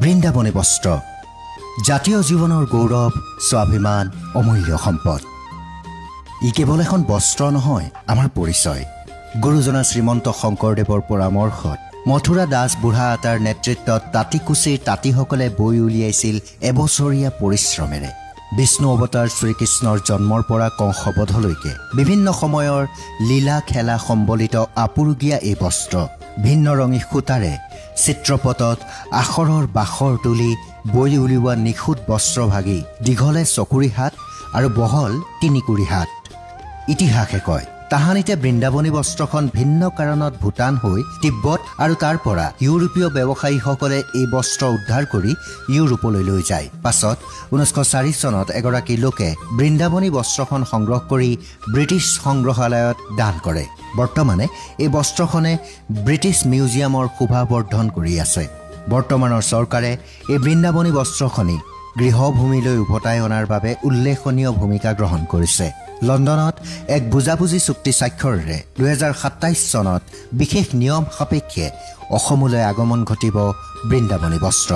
বৃন্দাবনী বস্ত্ৰ জাতীয় জীৱনৰ গৌৰৱ, স্বাভিমান, অমূল্য সম্পদ। ই কেৱল এখন বস্ত্ৰ নহয়, আমাৰ পৰিচয়। গুৰুজনা শ্ৰীমন্ত শংকৰদেৱৰ পৰামৰ্শত মথুৰা দাস বুঢ়া আটাৰ নেতৃত্বত তাঁতীকুছিৰ তাঁতীসকলে বৈ উলিয়াইছিল এবছৰীয়া পৰিশ্ৰমেৰে। বিষ্ণু অৱতাৰ শ্ৰীকৃষ্ণৰ জন্মৰ পৰা কংসবধলৈকে বিভিন্ন সময়ৰ লীলা খেলা সম্বলিত আপুৰুগীয়া এই বস্ত্ৰ ভিন্ন ৰঙী সূতাৰে চিত্ৰপটত আখৰৰ বাখৰ তুলি বৈ উলিওৱা নিখুঁত বস্ত্ৰভাগী দীঘলে চকুৰি হাত আৰু বহল তিনিকুৰি হাত। ইতিহাসে কয় তাহানিতে বৃন্দাবনী বস্ত্ৰখন ভিন্ন কাৰণত ভূটান হৈ তিব্বত আৰু তাৰ পৰা ইউৰোপীয় ব্যৱসায়ীসকলে এই বস্ত্ৰ উদ্ধাৰ কৰি ইউৰোপলৈ লৈ যায়। পাছত 1904 চনত এগৰাকী লোকে বৃন্দাবনী বস্ত্ৰখন সংগ্ৰহ কৰি ব্ৰিটিছ সংগ্ৰহালয়ত দান কৰে। বৰ্তমানে এই বস্ত্ৰখনে ব্ৰিটিছ মিউজিয়ামৰ শোভাবৰ্ধন কৰি আছে। বৰ্তমানৰ চৰকাৰে এই বৃন্দাবনী বস্ত্ৰখনি গৃহভূমিলৈ উভতাই অনাৰ বাবে উল্লেখনীয় ভূমিকা গ্ৰহণ কৰিছে। লণ্ডনত এক বুজাবুজি চুক্তি স্বাক্ষৰেৰে 2027 চনত বিশেষ নিয়ম সাপেক্ষে অসমলৈ আগমন ঘটিব বৃন্দাবনী বস্ত্ৰ।